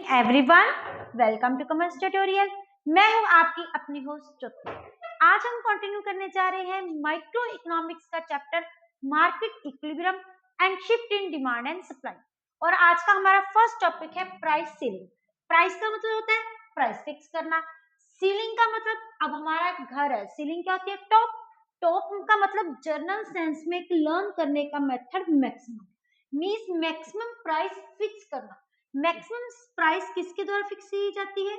Everyone, welcome to commerce tutorial. मैं हूं आपकी अपनी होस्ट ज्योति। आज हम कंटिन्यू करने जा रहे हैं माइक्रो इकोनॉमिक्स का chapter market equilibrium and shift in demand and supply. और आज का हमारा फर्स्ट टॉपिक है प्राइस सीलिंग। प्राइस का मतलब होता है प्राइस फिक्स करना। सीलिंग का मतलब अब हमारा घर है, सीलिंग क्या होती है? टॉप। टॉप का मतलब जर्नल सेंस में एक लर्न करने का method maximum means maximum price fix करना। मैक्सिमम प्राइस किसके द्वारा फिक्स की जाती है?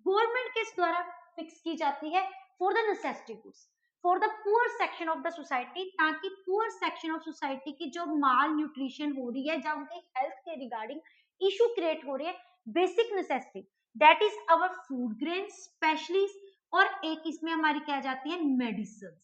गवर्नमेंट के द्वारा फिक्स की जाती है for the necessity goods, for the poor section of the society, ताकि पुअर सेक्शन ऑफ सोसाइटी की जो माल न्यूट्रिशन हो रही है, जब उनके हेल्थ के रिगार्डिंग इशू क्रिएट हो रही है, basic necessity that is our food grain specially, और एक इसमें हमारी क्या जाती है? मेडिसिन।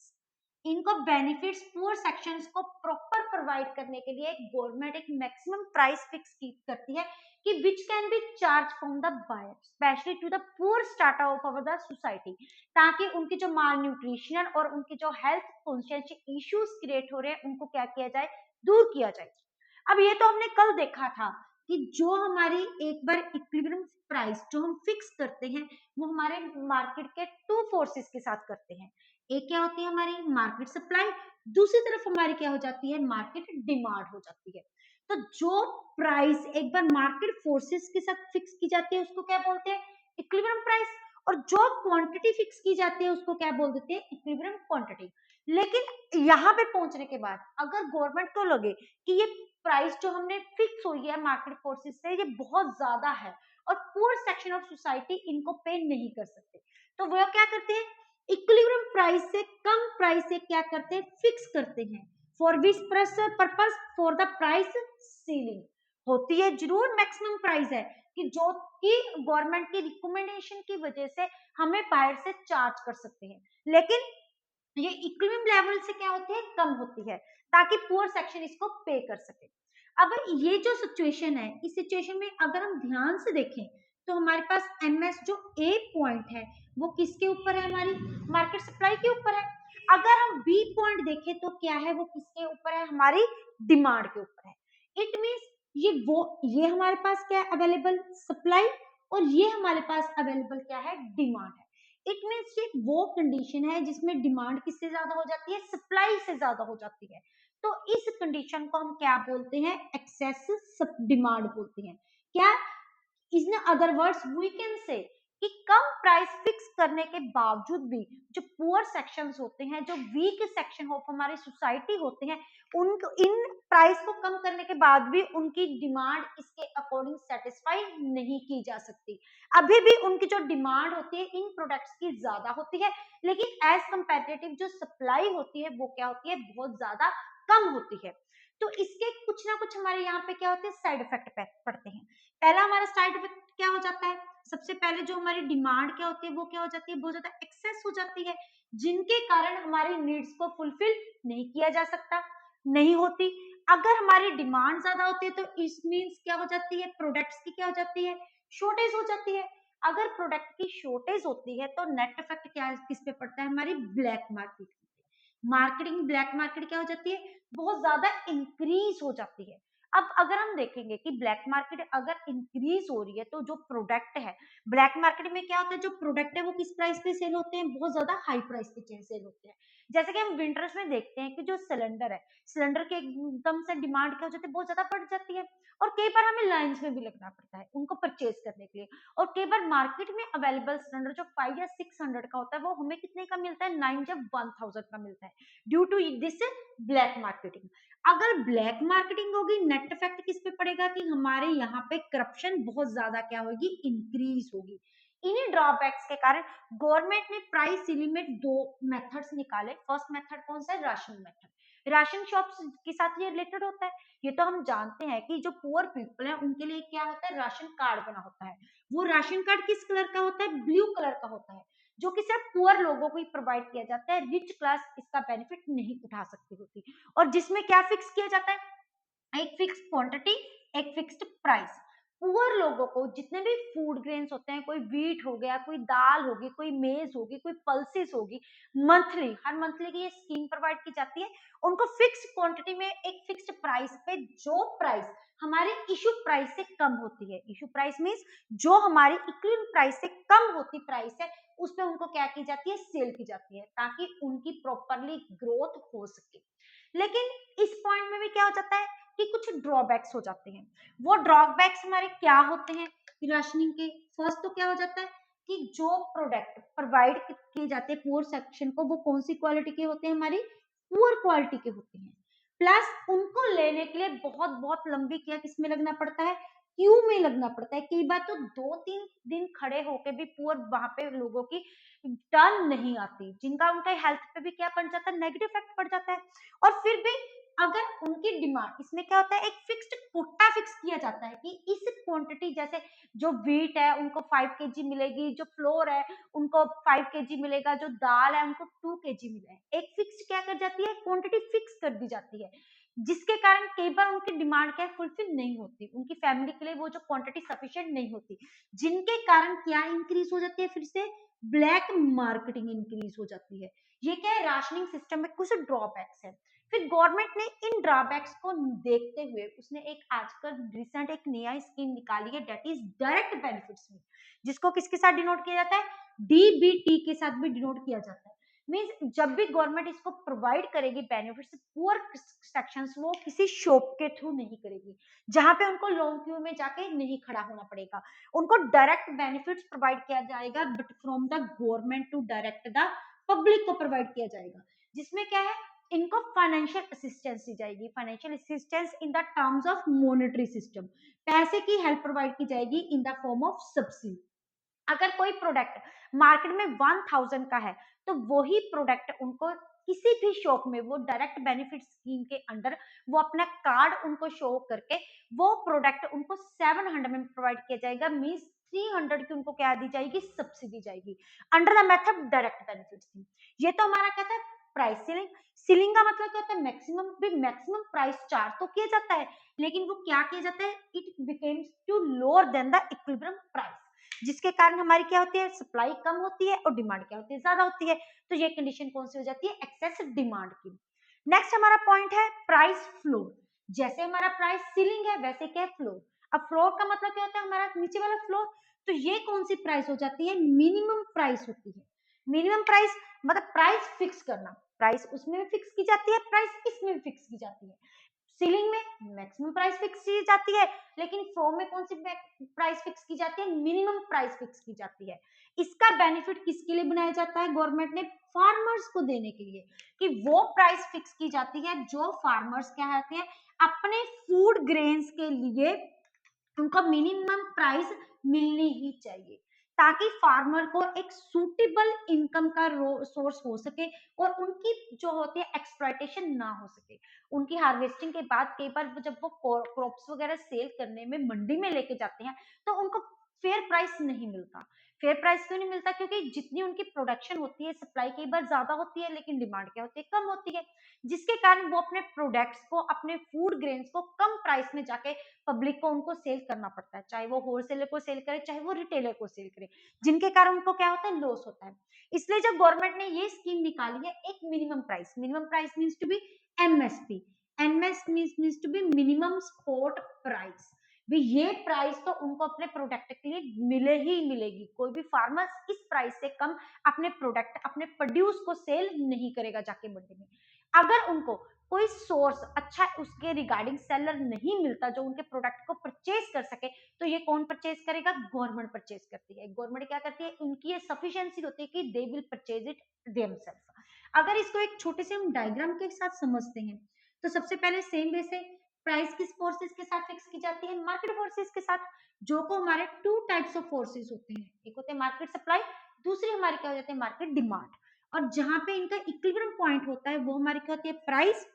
इनको बेनिफिट्स पुअर सेक्शंस को प्रॉपर प्रोवाइड करने के लिए गवर्नमेंट एक मैक्सिमम प्राइस फिक्स करती है कि which can be charge from the buyer specially to the poor strata of our the society, ताकि उनकी जो माल न्यूट्रिशन और उनकी जो हेल्थ कॉन्शियस इश्यूज क्रिएट हो रहे हैं उनको क्या किया जाए? दूर किया जाए। अब ये तो हमने कल देखा था कि जो हमारी एक बार इक्विलिब्रियम प्राइस जो हम फिक्स करते हैं वो हमारे मार्केट के टू फोर्सेस के साथ करते हैं। एक क्या होती है? हमारी मार्केट सप्लाई, दूसरी तरफ हमारी क्या हो जाती है? मार्केट डिमांड हो जाती है। तो जो प्राइस एक बार मार्केट फोर्सेस के साथ फिक्स की जाती है उसको क्या बोलते हैं? Equilibrium price. और जो क्वांटिटी फिक्स की जाती है उसको क्या बोल देते हैं? Equilibrium quantity. लेकिन यहाँ पे पहुंचने के बाद अगर गवर्नमेंट को लगे कि ये प्राइस जो हमने फिक्स हुई है मार्केट फोर्सेस से ये बहुत ज्यादा है और पुअर सेक्शन ऑफ सोसाइटी इनको पे नहीं कर सकते, तो वो क्या करते हैं? इक्विलिब्रियम प्राइस से कम प्राइस से क्या करते हैं? फिक्स करते हैं। For which purpose? For the price ceiling. होती है जरूर मैक्सिमम प्राइस है कि जो कि गवर्नमेंट की रिकमेंडेशन की वजह से हमें बाहर से चार्ज कर सकते हैं, लेकिन ये इक्विलिब्रियम लेवल से क्या होती है? कम होती है, ताकि पुअर सेक्शन इसको पे कर सके। अब ये जो सिचुएशन है, इस सिचुएशन में अगर हम ध्यान से देखें तो हमारे पास एमएस जो ए पॉइंट है वो किसके ऊपर है? हमारी मार्केट सप्लाई के ऊपर है। अगर हम बी पॉइंट देखें तो क्या है? वो किसके ऊपर है? हमारी डिमांड के ऊपर है। इट मींस ये हमारे पास क्या है? अवेलेबल सप्लाई, और ये हमारे पास अवेलेबल क्या है? डिमांड है। इट मीन्स ये वो कंडीशन है जिसमें डिमांड किससे ज्यादा हो जाती है? सप्लाई से ज्यादा हो जाती है। तो इस कंडीशन को हम क्या बोलते हैं? एक्सेस डिमांड बोलते हैं। क्या? In other words we can say कि कम प्राइस फिक्स करने के बावजूद भी जो पुअर सेक्शंस होते हैं, जो वीक सेक्शन ऑफ हमारी सोसाइटी होते हैं, उनको इन प्राइस को कम करने के बाद भी उनकी डिमांड इसके अकॉर्डिंग सेटिस्फाई नहीं की जा सकती। अभी भी उनकी जो डिमांड होती है इन प्रोडक्ट्स की ज्यादा होती है, लेकिन एज कंपेरेटिव जो सप्लाई होती है वो क्या होती है? बहुत ज्यादा कम होती है। तो इसके कुछ ना कुछ हमारे यहाँ पे क्या होते हैं? साइड इफेक्ट पड़ते हैं। पहला हमारा साइड इफेक्ट क्या हो जाता है? सबसे पहले जो हमारी डिमांड क्या होती है वो क्या हो जाती है? बहुत ज्यादा एक्सेस हो जाती है, जिनके कारण हमारी नीड्स को फुलफिल नहीं किया जा सकता, नहीं होती। अगर हमारी डिमांड ज्यादा होती है तो इस मीन्स क्या हो जाती है? प्रोडक्ट्स की क्या हो जाती है? शॉर्टेज हो जाती है। अगर प्रोडक्ट की शॉर्टेज होती है तो नेट इफेक्ट क्या किस पे पड़ता है? हमारी black market. Marketing black market क्या हो जाती है? बहुत ज्यादा इंक्रीज हो जाती है। अब अगर हम देखेंगे कि ब्लैक मार्केट अगर इंक्रीज हो रही है तो जो प्रोडक्ट है ब्लैक मार्केट में क्या होता है? जो प्रोडक्ट है वो किस प्राइस पे सेल होते हैं? बहुत ज्यादा हाई प्राइस पे सेल होते हैं। जैसे कि हम विंटर्स में देखते हैं कि जो सिलेंडर है, सिलेंडर के एकदम से डिमांड क्या हो जाती है? बहुत ज्यादा बढ़ जाती है, और कई बार हमें लाइन्स में भी लगना पड़ता है उनको परचेज करने के लिए। और कई बार मार्केट में अवेलेबल सिलेंडर जो 5 या 600 का होता है वो हमें कितने का मिलता है? 9 या 1000 का मिलता है, due to this black marketing. अगर ब्लैक मार्केटिंग होगी, नेट इफेक्ट किस पे पड़ेगा? कि हमारे यहाँ पे करप्शन बहुत ज्यादा क्या होगी? इंक्रीज होगी। इन्हीं ड्रॉबैक्स के कारण गवर्नमेंट ने प्राइस सीलिंग में दो मेथड्स निकाले। फर्स्ट मेथड कौन सा है? Ration method. राशन शॉप्स के साथ ये रिलेटेड होता है। ये तो हम जानते हैं कि जो पुअर पीपल है उनके लिए क्या होता है? राशन कार्ड बना होता है। वो राशन कार्ड किस कलर का होता है? ब्लू कलर का होता है, जो कि सिर्फ पुअर लोगों को ही प्रोवाइड किया जाता है। रिच क्लास इसका बेनिफिट नहीं उठा सकती होती। और जिसमें क्या फिक्स किया जाता है? एक फिक्स क्वांटिटी, एक फिक्स्ड प्राइस। पुअर लोगों को जितने भी फूड ग्रेन्स होते हैं, कोई व्हीट हो गया, कोई दाल होगी, कोई मेज होगी, कोई पल्सेस होगी, मंथली हर मंथली की ये स्कीम प्रोवाइड की जाती है। उनको फिक्स क्वांटिटी में एक फिक्स्ड प्राइस पे, जो प्राइस हमारे इशू प्राइस से कम होती है, इशू प्राइस मींस जो हमारी इक्विलिब्रियम प्राइस से कम होती प्राइस है, उस पे उनको क्या की जाती है, सेल की जाती है, ताकि उनकी प्रॉपरली ग्रोथ हो सके। लेकिन इस पॉइंट में भी क्या हो जाता है कि कुछ ड्रॉबैक्स हो जाते हैं। वो ड्रॉबैक्स हमारे क्या होते हैं राशनिंग के? फर्स्ट तो क्या हो जाता है कि जो प्रोडक्ट प्रोवाइड किए जाते हैं पुअर सेक्शन को, वो कौन सी क्वालिटी के होते हैं, हमारी पुअर क्वालिटी के होते हैं। प्लस उनको लेने के लिए बहुत बहुत लंबी क्या किसमें लगना पड़ता है, क्यू में लगना पड़ता है। कई बार तो 2-3 दिन खड़े होके भी पुअर वहां पे लोगों की टर्न नहीं आती, जिनका उनका हेल्थ पे भी क्या पड़ जाता है, नेगेटिव इफेक्ट पड़ जाता है। और फिर भी अगर उनकी डिमांड, इसमें क्या होता है, एक फिक्स्ड कोटा फिक्स किया जाता है कि इस क्वांटिटी, जैसे जो व्हीट है उनको 5 केजी मिलेगी, जो फ्लोर है उनको 5 केजी मिलेगा, जो दाल है उनको 2 केजी मिलेगा। एक फिक्स क्या कर जाती है, क्वांटिटी फिक्स कर दी जाती है, जिसके कारण कई बार उनकी डिमांड क्या फुलफिल नहीं होती, उनकी फैमिली के लिए वो जो क्वांटिटी सफिशिएंट नहीं होती, जिनके कारण क्या इंक्रीज हो जाती है, फिर से ब्लैक मार्केटिंग इंक्रीज हो जाती है। ये क्या है, राशनिंग सिस्टम में कुछ ड्रॉबैक्स है। फिर गवर्नमेंट ने इन ड्रॉबैक्स को देखते हुए उसने एक आजकल रिसेंट एक नया स्कीम निकाली है, डेट इज डायरेक्ट बेनिफिट्स में, जिसको किसके साथ डिनोट किया जाता है, डीबीटी के साथ भी डिनोट किया जाता है। मीन्स जब भी गवर्नमेंट इसको प्रोवाइड करेगी बेनिफिट्स पुअर सेक्शंस, वो किसी शॉप के थ्रू नहीं करेगी, जहां पे उनको लॉन्ग क्यू में जाके नहीं खड़ा होना पड़ेगा। उनको डायरेक्ट बेनिफिट्स प्रोवाइड किया जाएगा, but from the government to direct the public को प्रोवाइड किया जाएगा, जिसमें क्या है, इनको फाइनेंशियल असिस्टेंस दी जाएगी, financial assistance in the terms of monetary system, पैसे की हेल्प प्रोवाइड की जाएगी in the form of subsidy. अगर कोई प्रोडक्ट मार्केट में 1000 का है, तो वही प्रोडक्ट उनको किसी भी शॉप में, वो डायरेक्ट बेनिफिट स्कीम के अंडर, वो अपना कार्ड उनको शो करके वो प्रोडक्ट उनको 700 में प्रोवाइड किया जाएगा। मींस 300 की उनको क्या दी जाएगी, सब्सिडी जाएगी, under the method direct benefit scheme. ये तो हमारा कहता है प्राइस सीलिंग। सीलिंग का मतलब क्या होता है, मैक्सिमम भी, मैक्सिमम प्राइस चार्ज तो किया जाता है, लेकिन वो क्या किया जाता है, it becomes to lower than the equilibrium price, जिसके कारण हमारी क्या होती है, सप्लाई कम होती है और डिमांड क्या होती है, ज्यादा होती है। तो ये कंडीशन कौन सी हो जाती है, एक्सेस डिमांड की। नेक्स्ट हमारा पॉइंट है प्राइस फ्लोर। जैसे हमारा प्राइस सीलिंग है, वैसे क्या है फ्लोर। अब फ्लोर का मतलब क्या होता है, हमारा नीचे वाला फ्लोर। तो ये कौन सी प्राइस हो जाती है, मिनिमम प्राइस होती है। मिनिमम प्राइस मतलब प्राइस फिक्स करना, प्राइस उसमें भी फिक्स की जाती है, प्राइस इसमें भी फिक्स की जाती है। सीलिंग में मैक्सिमम प्राइस फिक्स की जाती है, लेकिन फ्लोर में कौन सी प्राइस फिक्स की जाती है, मिनिमम प्राइस फिक्स की जाती है। इसका बेनिफिट किसके लिए बनाया जाता है, गवर्नमेंट ने फार्मर्स को देने के लिए, कि वो प्राइस फिक्स की जाती है जो फार्मर्स क्या होते हैं, अपने फूड ग्रेन्स के लिए उनको मिनिमम प्राइस मिलनी ही चाहिए, ताकि फार्मर को एक सूटेबल इनकम का सोर्स हो सके और उनकी जो होती है एक्सप्लॉयटेशन ना हो सके। उनकी हार्वेस्टिंग के बाद कई बार जब वो क्रॉप्स वगैरह सेल करने में मंडी में लेके जाते हैं, तो उनको फेयर प्राइस नहीं मिलता। फेयर प्राइस क्यों नहीं मिलता, क्योंकि जितनी उनकी प्रोडक्शन होती है, सप्लाई कई बार ज्यादा होती है, लेकिन डिमांड क्या होती है, कम होती है, जिसके कारण वो अपने प्रोडक्ट्स को, अपने फूड ग्रेन्स को कम प्राइस में जाके पब्लिक को उनको सेल करना पड़ता है, चाहे वो होलसेलर को सेल करे, चाहे वो रिटेलर को सेल करे, जिनके कारण उनको क्या होता है, लॉस होता है। इसलिए जब गवर्नमेंट ने ये स्कीम निकाली है, एक minimum price means to be MSP, MSP means to be minimum spot price. भी ये प्राइस तो उनको अपने प्रोडक्ट के लिए मिले ही मिलेगी, कोई भी फार्मर इस प्राइस से कम अपने प्रोडक्ट, अपने प्रोड्यूस को सेल नहीं करेगा जाके मंडी में। अगर उनको कोई सोर्स अच्छा उसके रिगार्डिंग सेलर नहीं मिलता जो उनके प्रोडक्ट को परचेज कर सके, तो ये कौन परचेज करेगा, गवर्नमेंट परचेज करती है। गवर्नमेंट क्या करती है, उनकी ये सफिशिएंसी होती है कि they will purchase it themselves. अगर इसको एक छोटे से हम डायग्राम के साथ समझते हैं, तो सबसे पहले सेम वे से प्राइस किस फोर्सेस के साथ फिक्स की जाती है, मार्केट फोर्सेस के साथ, जो को हमारे टू टाइप्स ऑफ फोर्सेस होते हैं, एक होते हैं मार्केट सप्लाई, दूसरी हमारी क्या हो जाती है, मार्केट डिमांड। और जहां पे इनका इक्विलिब्रियम पॉइंट होता है, वो हमारी क्या होती है, प्राइस,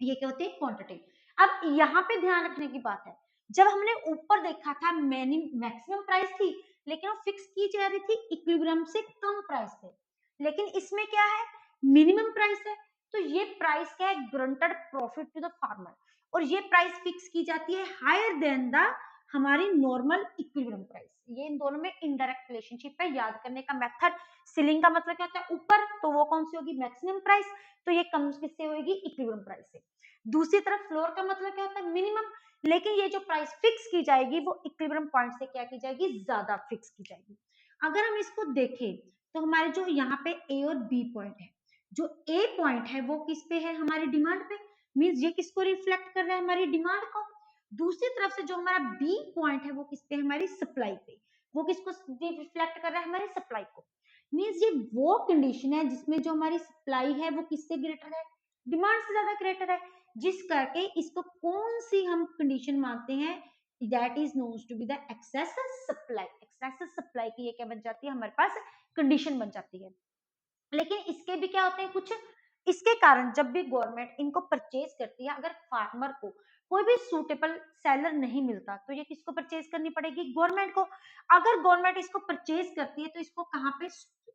ये क्या होती है, क्वांटिटी। अब यहाँ पे ध्यान रखने की बात है, जब हमने ऊपर देखा था मैक्सिमम प्राइस थी, लेकिन वो फिक्स की जा रही थी इक्विलिब्रियम से कम प्राइस पे, लेकिन इसमें क्या है, मिनिमम प्राइस है। तो ये प्राइस क्या है, granted profit to the farmer, और ये प्राइस फिक्स की जाती है हायर देन द हमारी नॉर्मल इक्विलिब्रियम प्राइस। ये इन दोनों में इनडायरेक्ट रिलेशनशिप है। याद करने का मेथड, सीलिंग का मतलब क्या होता है ऊपर, तो वो कौन सी होगी मैक्सिमम प्राइस, तो ये कम किससे होगी इक्विलिब्रियम प्राइस से। दूसरी तरफ फ्लोर का मतलब क्या होता है मिनिमम, लेकिन ये जो प्राइस फिक्स की जाएगी वो इक्विलिब्रियम पॉइंट से क्या की जाएगी ज्यादा फिक्स की जाएगी। अगर हम इसको देखें तो हमारे जो यहाँ पे ए और बी पॉइंट है, जो ए पॉइंट है वो किस पे है हमारी डिमांड पे, मींस ये किसको रिफ्लेक्ट कर रहा है हमारी डिमांड को। दूसरी तरफ से जो हमारा बी पॉइंट है वो किस पे हमारी सप्लाई पे, वो किसको रिफ्लेक्ट कर रहा है हमारी सप्लाई को। मींस ये वो कंडीशन है जिसमें जो हमारी सप्लाई है वो किससे ग्रेटर है, डिमांड से ज्यादा ग्रेटर है, जिस करके इसको कौन सी हम कंडीशन मानते हैं, that is known to be the excess supply. Excess supply की ये क्या बन जाती है हमारे पास कंडीशन बन जाती है। लेकिन इसके भी क्या होते हैं कुछ, इसके कारण जब भी गवर्नमेंट इनको परचेज करती है, अगर फार्मर को कोई भी सूटेबल सेलर नहीं मिलता तो ये किसको परचेज करनी पड़ेगी, गवर्नमेंट को। अगर गवर्नमेंट इसको परचेज करती है तो इसको कहाँ पे,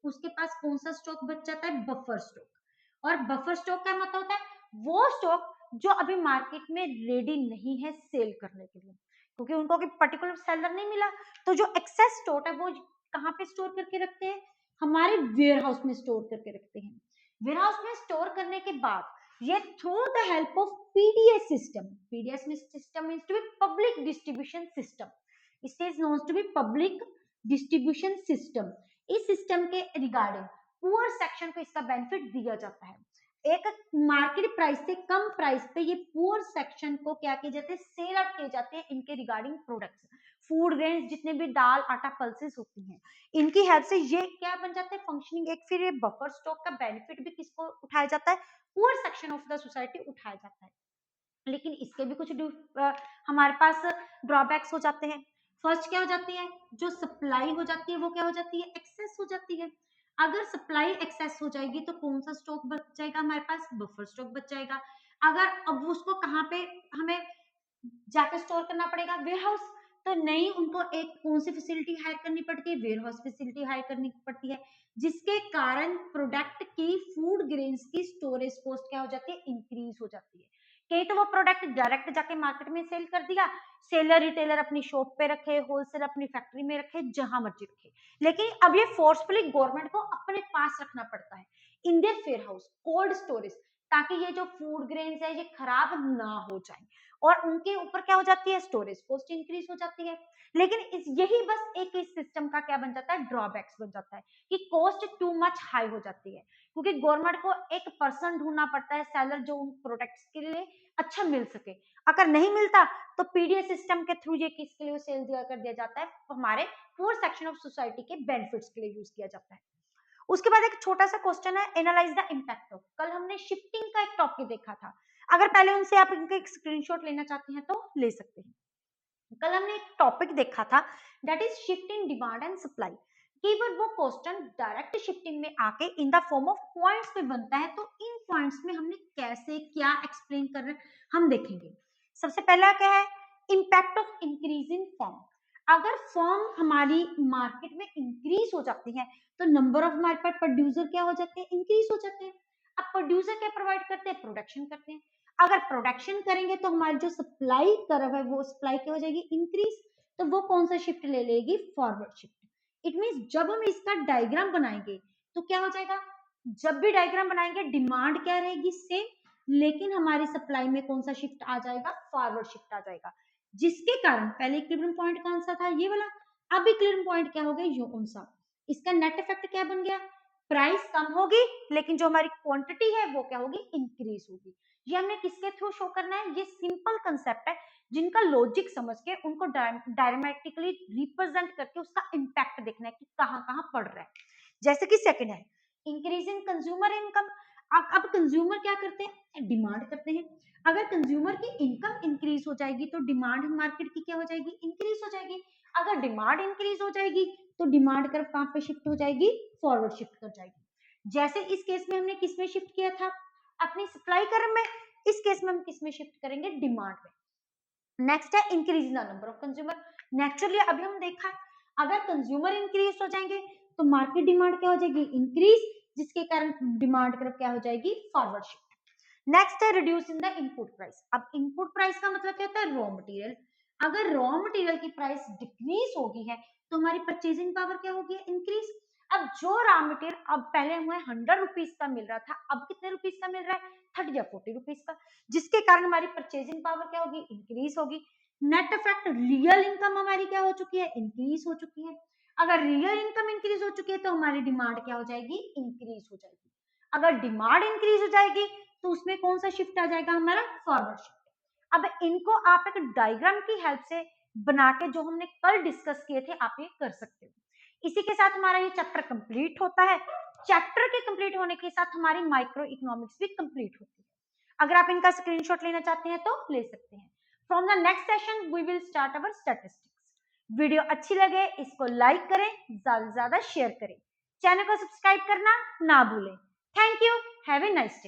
उसके पास कौन सा स्टॉक बच जाता है, बफर स्टॉक। और बफर स्टॉक का मतलब होता है वो स्टॉक जो अभी मार्केट में रेडी नहीं है सेल करने के लिए, क्योंकि उनको पर्टिकुलर सेलर नहीं मिला। तो जो एक्सेस स्टॉक है वो कहाँ पे स्टोर करके रखते हैं, हमारे वेयर हाउस में स्टोर करके रखते हैं। वेयर हाउस में स्टोर करने के बाद ये through the help of PDS system, PDS में system means to be public distribution system, it is known to be public distribution system. इस सिस्टम के रिगार्डिंग पुअर सेक्शन को इसका बेनिफिट दिया जाता है। एक मार्केट प्राइस से कम प्राइस पे ये पुअर सेक्शन को क्या किए जाते हैं, सेल आउट किए जाते हैं इनके रिगार्डिंग प्रोडक्ट्स, फूड ग्रेन्स जितने भी दाल आटा पल्सेस होती हैं, इनकी हेल्प से ये क्या बन जाता है फंक्शनिंग। एक फिर ये बफर स्टॉक का बेनिफिट भी किसको उठाया जाता है, poor section of the society उठाया जाता है। लेकिन इसके भी कुछ हमारे पास ड्रॉबैक्स हो जाते हैं। फर्स्ट क्या हो जाती है, जो सप्लाई हो जाती है वो क्या हो जाती है, एक्सेस हो जाती है। अगर सप्लाई एक्सेस हो जाएगी तो कौन सा स्टॉक बच जाएगा हमारे पास, बफर स्टॉक बच जाएगा। अगर अब उसको कहाँ पे हमें जाके स्टोर करना पड़ेगा, वेयर हाउस, तो नहीं उनको एक कौन सी फैसिलिटी हायर करनी पड़ती है, वेयर हाउस फैसिलिटी हायर करनी पड़ती है, जिसके कारण प्रोडक्ट की फूड ग्रेन्स की स्टोरेज कॉस्ट क्या हो जाती है, इंक्रीज हो जाती है। कहीं तो वो प्रोडक्ट डायरेक्ट जाके मार्केट में सेल कर दिया, सेलर रिटेलर अपनी शॉप पे रखे, होलसेलर अपनी फैक्ट्री में रखे, जहां मर्जी रखे, लेकिन अब ये फोर्सफुली गवर्नमेंट को अपने पास रखना पड़ता है in their warehouse cold storage, ताकि ये जो फूड ग्रेन्स है ये खराब ना हो जाए, और उनके ऊपर क्या हो जाती है, स्टोरेज कॉस्ट इंक्रीज हो जाती है। लेकिन यही बस एक इस सिस्टम का क्या बन जाता है, ड्रॉबैक्स बन जाता है कि कॉस्ट टू मच हाई हो जाती है, क्योंकि गवर्नमेंट को एक पर्सन ढूंढना पड़ता है सेलर जो उन प्रोडक्ट्स के लिए अच्छा मिल सके। अगर नहीं मिलता तो पीडीएस सिस्टम के थ्रू ये किसके लिए सेल दिया कर दिया जाता है, हमारे पुअर सेक्शन ऑफ सोसाइटी के बेनिफिट्स के लिए यूज किया जाता है। उसके बाद एक छोटा सा क्वेश्चन है, एनालाइज द इम्पैक्ट ऑफ। कल हमने शिफ्टिंग का एक टॉपिक देखा था, अगर पहले उनसे आप इनका एक स्क्रीनशॉट लेना चाहते हैं तो ले सकते हैं। कल हमने एक टॉपिक देखा था that is shift in demand and supply. केवल वो क्वेश्चन डायरेक्ट शिफ्टिंग में आके in the form of points में बनता है, तो इन पॉइंट्स में हमने कैसे क्या एक्सप्लेन कर रहे हैं हम देखेंगे। सबसे पहला क्या है, impact of increase in form. अगर फॉर्म हमारी मार्केट में इंक्रीज हो जाती है तो नंबर ऑफ हमारे पास प्रोड्यूसर क्या हो जाते हैं, इंक्रीज हो जाते हैं। अब प्रोड्यूसर क्या प्रोवाइड करते हैं, प्रोडक्शन करते हैं। अगर प्रोडक्शन करेंगे तो हमारी जो सप्लाई कर्व है वो सप्लाई क्या हो जाएगी, इंक्रीज, तो वो कौन सा शिफ्ट ले लेगी, फॉरवर्ड शिफ्ट। इट मींस जब हम इसका डायग्राम बनाएंगे तो क्या हो जाएगा, जब भी डायग्राम बनाएंगे डिमांड क्या रहेगी सेम, लेकिन हमारी सप्लाई में कौन सा शिफ्ट आ जाएगा, फॉरवर्ड शिफ्ट आ जाएगा, जिसके कारण पहले इक्विलिब्रियम पॉइंट कौन सा था, ये वाला, अब इक्विलिब्रियम पॉइंट क्या हो गया, ये कौन सा। इसका नेट इफेक्ट क्या बन गया, प्राइस कम होगी लेकिन जो हमारी क्वांटिटी है वो क्या होगी, इंक्रीज होगी। ये हमें किसके थ्रू शो करना है, ये सिंपल कंसेप्ट है, जिनका लॉजिक समझ के उनको डायमेट्रिकली रिप्रेजेंट करके उसका इम्पैक्ट देखना है कि कहां कहां पड़ रहा है। जैसे कि सेकंड है इंक्रीज इन कंज्यूमर इनकम। अब कंज्यूमर क्या करते हैं, डिमांड करते हैं। अगर कंज्यूमर की इनकम इंक्रीज हो जाएगी तो डिमांड मार्केट की क्या हो जाएगी, इंक्रीज हो जाएगी। अगर डिमांड इंक्रीज हो जाएगी तो डिमांड कर्व कहां पे शिफ्ट हो जाएगी, फॉरवर्ड शिफ्ट कर जाएगी। जैसे इस केस में हमने किस में शिफ्ट किया था, अपनी सप्लाई कर्व में, इस केस में हम किस में शिफ्ट करेंगे, डिमांड में। नेक्स्ट है increase in the number of consumer. Naturally अभी हम देखा अगर कंज्यूमर इंक्रीज हो जाएंगे तो मार्केट डिमांड क्या हो जाएगी, इंक्रीज, जिसके कारण डिमांड कर्व क्या हो जाएगी, फॉरवर्ड शिफ्ट। नेक्स्ट है reduce in the input price. अब इनपुट प्राइस का मतलब क्या होता है, रॉ मटेरियल। अगर रॉ मटेरियल की प्राइस डिक्रीज होगी है तो हमारी परचेजिंग पावर क्या होगी, इंक्रीज। अब जो रॉ मटेरियल अब पहले हमें 100 रुपीज का मिल रहा था, अब कितने रुपीज का मिल रहा है, 30 या 40 रुपीज का, जिसके कारण हमारी परचेजिंग पावर क्या होगी, इंक्रीज होगी। नेट इफेक्ट, रियल इनकम हमारी क्या हो चुकी है, इंक्रीज हो चुकी है। अगर रियल इनकम इंक्रीज हो चुकी है तो हमारी डिमांड क्या हो जाएगी, इंक्रीज हो जाएगी। अगर डिमांड इंक्रीज हो जाएगी तो उसमें कौन सा शिफ्ट आ जाएगा, हमारा फॉरवर्ड शिफ्ट। अब इनको आप एक डायग्राम की हेल्प से बना के, जो हमने कल डिस्कस किए थे, आप ये कर सकते हो। इसी के साथ हमारा ये चैप्टर कंप्लीट होता है। चैप्टर के कंप्लीट होने के साथ हमारी माइक्रो इकोनॉमिक्स भी कंप्लीट होती है। अगर आप इनका स्क्रीनशॉट लेना चाहते हैं तो ले सकते हैं। From the next session we will start our statistics. Video अच्छी लगे इसको लाइक करें, ज्यादा से ज्यादा शेयर करें, चैनल को सब्सक्राइब करना ना भूलें। Thank you, have a nice day.